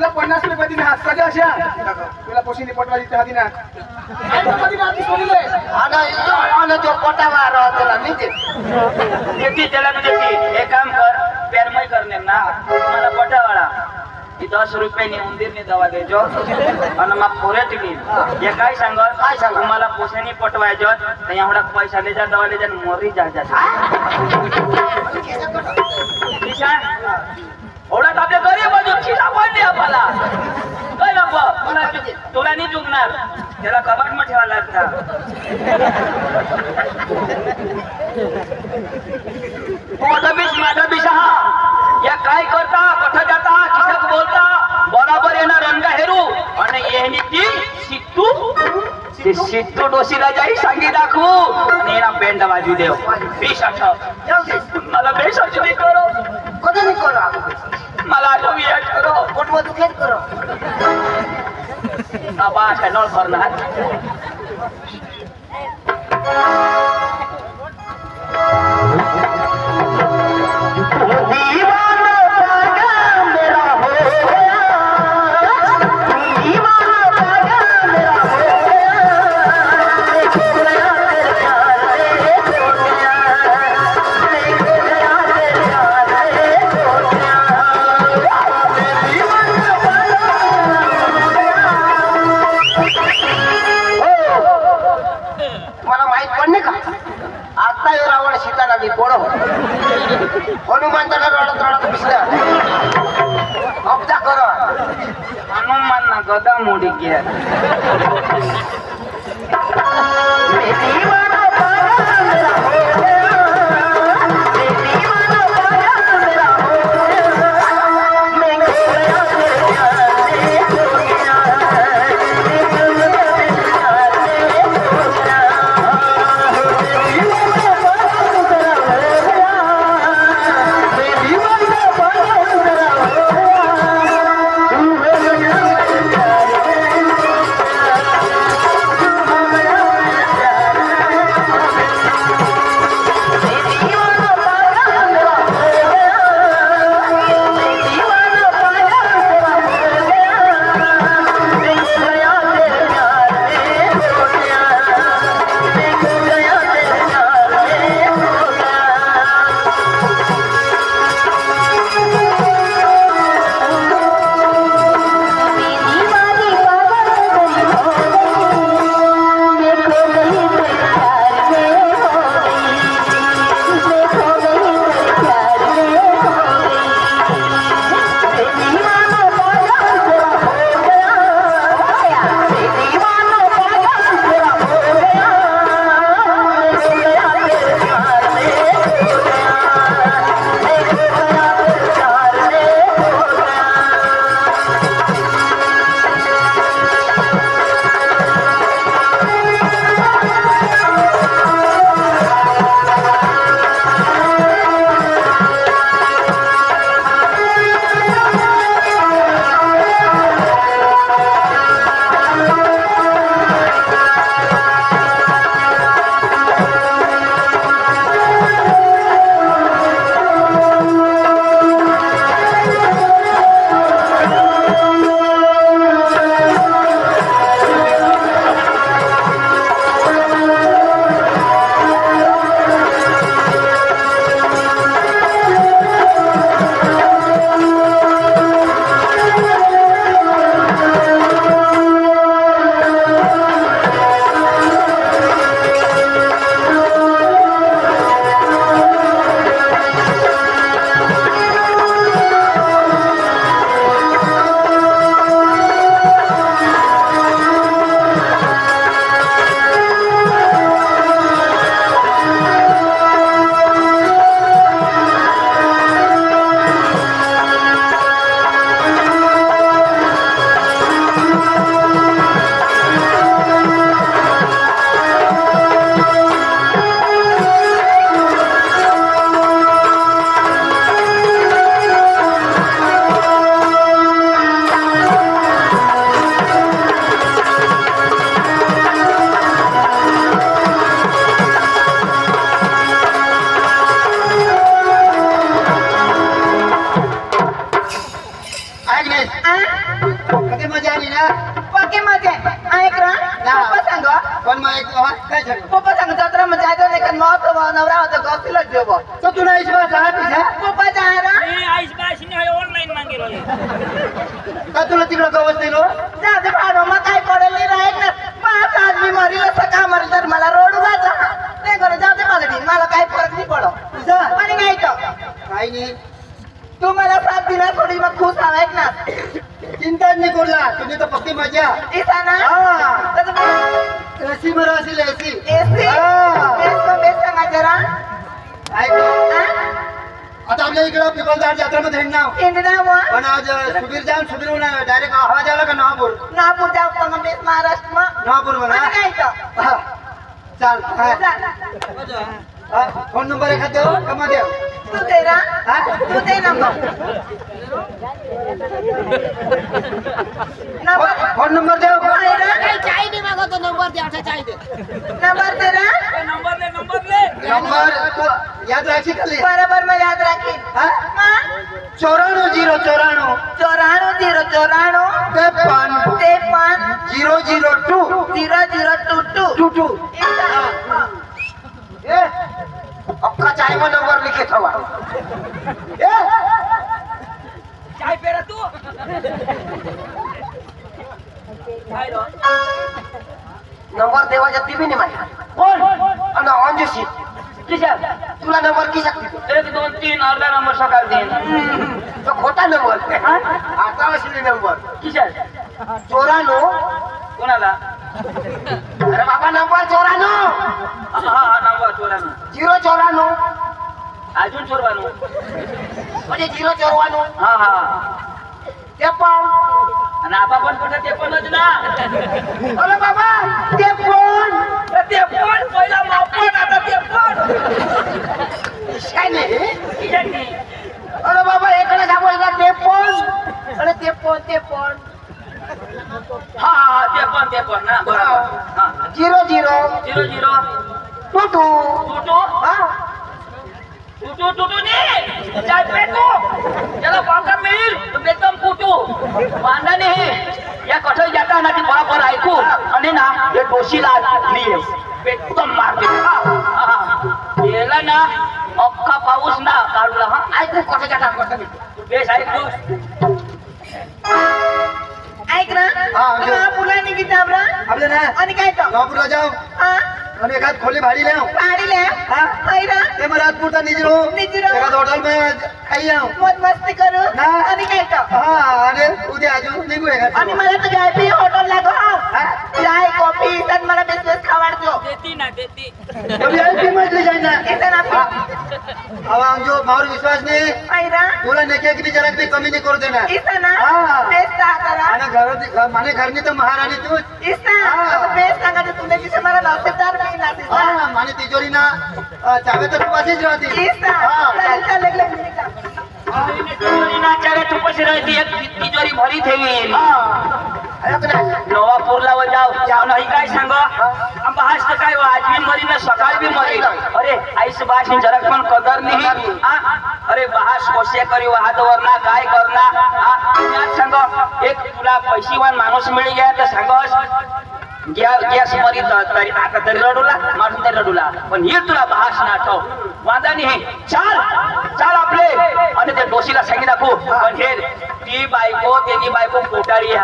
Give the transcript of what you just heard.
तुला 50 रुपये दिले हात कधी अशा तुला पोशिनी पटवायची त्या दिना कधी रात्री सोडले आणि जो पोटावा राहतो मी देती त्याला मी देती एक काम कर पेरमय करणे ना मला पटावाळा 10 रुपये उंदीरने दवा द्यायचो आणि मग पोरे टिकली हे काय सांग तुम्हाला पोशानी पटवायचो तर एवढा पैसा लेजा दवा लेजा मोरी जा एवढा आपल्या गरीब खिसा पडली आपल्याला काय बाबा तुला नाही चुकणार त्याला कबाट मध्ये ठेवा लागता माझा बिश हा या काय करता कथा जाता खिशात बोलता बराबर येणार रंगा हेरू आणि येणी ती सिट्टू डोशीला जाई सांगी दाखवू आणि येणा पेंड वाजू देव बिश मला बेसाची नाही करो कधी नाही करो मला आठवी करो पोटवा दुखेत करो आबा चॅनल करणार हनुमान रडत दिसला अब्जा कर हनुमान ना गदा मोडी गेला आहेस कधी मजा आली ना पक्की मजे ऐक रा पप्पा सांग पण मग एक काय सांग पप्पा सांग जत्रा मध्ये जायचं नाही कारण मग नवरा होता गॉसीला जेव तर तुला हिशोबा जा तुझ्या पप्पा जा रा ऑनलाईन मागेल का तुला तिकडं गवत दिलो जा दे भाडो मग काय पडेल नाही राहत ना पाच आज मी मरील सकाळ मरील तर मला रोड वाजा नाही करे जाऊ दे मला काही फरक नाही पडो तुझा आणि नाही तो काही नाही तू मला साथ दिला थोडी मग खुश हवाय ना चिंताच नाही करला तुझी तर फक्त मजा इसा ना एसी बरं असेल एसी एसी बेस सांगा जरा आता आपल्या इकडं पिपलदार जत्रामध्ये हिंडणार इंडिया मग पण आज सुबीर डायरेक्ट आवाज आला का नागपूर नागपूर जाऊ तर मग महाराष्ट्र मग नागपूर म्हणा आणि काय तो हा. चाल हा. जा. हा. फोन नंबर एखाद देऊ कमा देऊ तू दे ना हा? तू दे नंबर फोन नंबर देऊ नंबर दे ना नंबर तू याद राखी खाली बरोबर मैं याद रखी हा? 94 चौराणू 002 002 आपका चाय में नंबर लिखे था चाय पेरा तू नंबर देवाच्या टीव्ही नाही माहिती कोण आणि ऑनजीशी किशा तुला नंबर की शकते 1 2 3 अर्धा नंबर सकाळ देईन तो खोटा नंबर आता असली नंबर किशा 94 कोणाला अरे बाबा नंबर 94 हा नंबर चोरानो 094 अजून चोरवानो म्हणजे 094 हा हा ते पण आणि आपा पण कुठं ते पणच ना अरे बाबा ते पण पहिला मापन आता ते पण काय नाही किशाची अरे बाबा एकडे सापडला ते पण अरे ते पण हा ते पण ना बरोबर हा 00 00 22 टुटू हा टुटू ने चाय पेटू त्याला पाका मिळेल तो एकदम कुटू वांदा नाही या कठोर जाता ना ती बरोबर ऐकू आणि ना हे डोशीला निये एकदम मारते गेला ना अख्खा पाऊस ना काढला हा ऐकू कसं जाता कसं बेस ऐकू ऐक ना पुन्हा निघित आपला आपलं ना आणि काय तो नागपूरला जाऊ हा आणि एखाद खोली भाडी लाव गाडी ले हाँ? हैरा ते मला रातपूरचा निजरो निजरो. एखाद हॉटेल में खाई जाऊ मौज मस्ती करू ना. आणि काय तो हा आणि उद्या अजून निघू एखाद आणि मला तर VIP हॉटेल लागो हा चाय कॉफी तर मला बिझनेस खावाडतो कभी आई मजली जाए ना इथं ना अब हम जो मार विश्वास नहीं हैरा तुला नेक्या की भी जरा भी कमी नहीं करू देणार इथं ना हा. बेस्ट करा आणि घर माने घरनी तर महाराणी तू इथं बेस्ट सांगा तुला की मला नौसेदार नाही लागते हा माने तिजोरी ना चावे तर तू पाशीच राहते चल तिजोरी भरी ठेवी नवापूरला व जाऊ नाही काय सांग बहास तर काय आज बी मरी ना सकाळ बी मरी अरे आईस बास जरा पण कदर नाही अरे बहास कोशे करी वाहतवर ना काय करना सांग एक तुला पैशीवान माणूस मिळी गया तर सांगस गॅस मरी तरी आता तरी रडूला मारून तरी रडूला पण हे तुला बहास ना आठव वादा नाही चाल आपले आणि ते डोशीला सांगी दाखवू पण हे ती बायको त्यांनी बायको पोटाळी